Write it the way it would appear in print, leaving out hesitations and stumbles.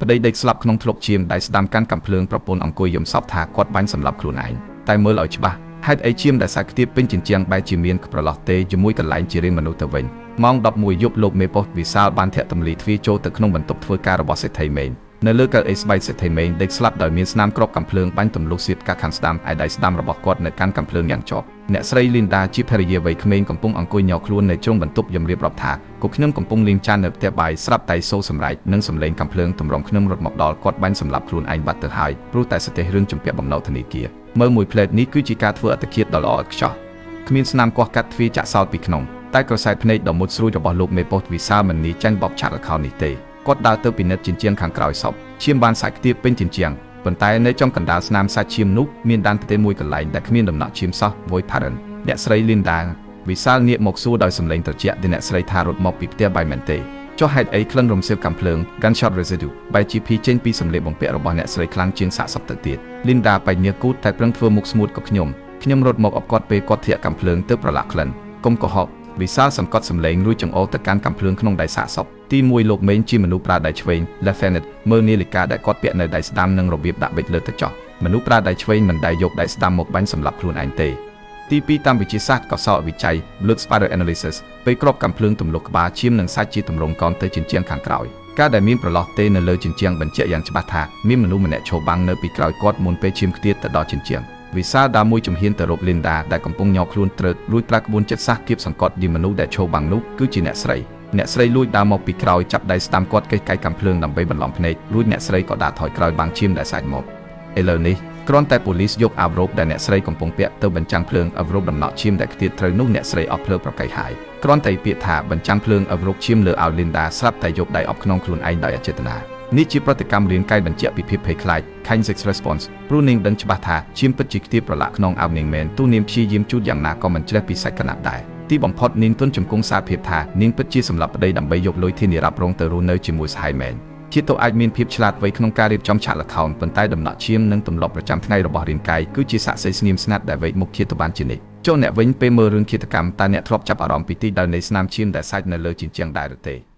ប្តីដេកស្លាប់ក្នុងធ្លុកឈាមដែលស្ដាំកាន់កាំភ្លើងប្រពន្ធអង្គុយយំសពថាគាត់បាញ់សម្លាប់ខ្លួនឯងតែមើលឲ្យច្បាស់ហេតុអីឈាមដែលសាច់ខ្ទាបពេញជញ្ជាំងបែរជាមានប្រឡោះទេជាមួយកន្លែងជារៀងមនុស្សទៅវិញម៉ោង 11 យប់លោកមេប៉ុស្តិ៍វិសាលបានធាក់ទម្លាយទ្វារចូលទៅក្នុងបន្ទប់ធ្វើការរបស់សេដ្ឋីមេងនៅលើកៅអីស្បែកសេដ្ឋីមេងដេកស្លាប់ដោយមានស្នាមគ្រាប់កាំភ្លើងបាញ់ទម្លុះសៀតកាខាងស្ដាំឯដៃស្ដាំរបស់គាត់នៅកាន់កាំភ្លើងយ៉ាងជាប់អ្នកស្រីលីនដាជាភរិយាវ័យក្មេងកំពុងអង្គុយញ័រខ្លួននៅជ្រុងបន្ទប់យំរៀបរាប់ថាកូនខ្ញុំកំពុងលេងចាននៅផ្ទះបាយស្រាប់តែសូរសម្រែកនិងសម្លេងកាំភ្លើងតម្រង់ខ្ញុំរត់មកដល់គាត់បាញ់សម្លាប់ខ្លួនឯងបាត់ទៅហើយព្រោះតែសទេសរឿងជំពាក់បំណុលធនាគារមើលមួយផ្លែតនេះគឺជាការធ្វើអត្តឃាតដ៏ល្អឥតខ្ចោះគ្មានស្នាមកោះកាត់ទ្វារចាក់សោតពីក្នុងតែក្រសែភ្នែកដ៏មុតស្រួយរបស់លោកមេប៉ុស្តិ៍វិសាលមិននីចាញ់បបឆាក់ល្ខោននេះទេគាត់ដើរទៅពិនិត្យជញ្ជាំងខាងក្រោយសពឈាមបានសាច់ខ្ទាបពេញជញ្ជាំងប៉ុន្តែនៅចំកណ្ដាលស្នាមសាច់ឈាមនោះមានដានផ្ទៃមួយកន្លែងដែលគ្មានដំណក់ឈាមសោះ Void Pattern អ្នកស្រីលីនដាវិសាលងាកមកសួរដោយសម្លេងត្រជាក់ដែលអ្នកស្រីថារត់មកពីផ្ទះបាយមែនទេចុះហេតុអីក្លិនរំសេវកាំភ្លើង Gunshot Residue បែរជាភីចេញពីសម្លៀកបំពាក់របស់អ្នកស្រីខ្លាំងជាងសាកសពទៅទៀតលីនដាបញ្ញាគូតតែប្រឹងធ្វើមុខស្ងួតក៏ខ្ញុំរត់មកអបគាត់ពេលគាត់ធាក់កាំភ្លើងទៅប្រឡាក់ក្លិនកុំកុហកវិសាលសង្កត់សម្លេងរួចចង្អុលទៅកាន់កាំភ្លើងក្នុងដៃសាកសពទី1លោកមេងជាមនុស្សប្រើដៃឆ្វេង Left-handed មើលនាឡិកាដែលគាត់ពាក់នៅដៃស្ដាំនិងរបៀបដាក់បិចលើទៅចោះមនុស្សប្រើដៃឆ្វេងមិនដែលយកដៃស្ដាំមកបាញ់សម្លាប់ខ្លួនឯងទេទី2តាមវិទ្យាសាស្ត្រកោសល្យវិច័យ Blood Spider Analysis ពេលគ្រាប់កាំភ្លើងទម្លុះក្បាលឈាមនិងសាច់ជាទម្រង់កោនទៅជញ្ជាំងខាងក្រោយការដែលមានប្រឡោះទេនៅលើជញ្ជាំងបញ្ជាក់យ៉ាងច្បាស់ថាមានមនុស្សម្នាក់ឈរបាំងនៅពីក្រោយគាត់មុនពេលឈាមខ្ទាតទៅដល់ជញ្ជាំងវិសាលដើរមួយជំហានទៅរកលីនដាដែលកំពុងញ័រខ្លួនត្រើតរួចប្រើក្បួនចិត្តសាស្ត្រគៀបសង្កត់យីមនុស្សដែលឈរបាំងនោះគឺជាអ្នកស្រីលួចដើរមកពីក្រោយចាប់ដៃស្ដាំគាត់កេះកាយកាំភ្លើងដើម្បីបន្លំភ្នែករួចអ្នកស្រីក៏ដើរថយក្រោយបាំងឈាមដែលសាច់មកឥឡូវនេះគ្រាន់តែប៉ូលីសយកអាវរ៉ូបដែលអ្នកស្រីកំពុងពាក់ទៅបញ្ចាំងភ្លើងអាវរ៉ូបដំណក់ឈាមដែលខ្ទាតត្រូវនោះអ្នកស្រីអត់ភ្លើប្រកែកហើយគ្រាន់តែពាក្យថាបញ្ចាំងភ្លើងអាវរ៉ូបឈាមលើអាវលីនដាស្រាប់តែយកដៃអបក្នុងខ្លួនឯងដោយអចេតនានេះជាប្រតិកម្មរាងកាយបញ្ជាក់ពីភាពភ័យខ្លាច Kinetic Response ព្រោះនាងដឹងច្បាស់ថាឈាមពិតជាខ្ទាតប្រឡាក់ក្នុងអាវនាងមែនទូនាងព្យាយាមជូតយ៉ាងណាក៏មិនជ្រះពីសាច់កណាត់ដែរទីបំផុតនាងទុនចំគង់សារភាពថានាងពិតជាសម្លាប់ប្តីដើម្បីយកលុយធានារ៉ាប់រងទៅរស់នៅជាមួយសហាយមែនជាតោអាចមានភាពឆ្លាតវៃក្នុងការរៀបចំឆាកល្ខោនប៉ុន្តែដំណក់ឈាមនិងទម្លាប់ប្រចាំថ្ងៃរបស់រាងកាយគឺជាសាក្សីស្ងៀមស្ងាត់ដែលវេកមុខជាទៅបានជានិច្ចចូលអ្នកវិញពេលមើលរឿងឃាតកម្មតើអ្នកធ្លាប់ចាប់អារម្មណ៍ពីទីដៅនៃស្នាមឈាមដែលសាច់នៅលើជញ្ជាំងដែរឬទេ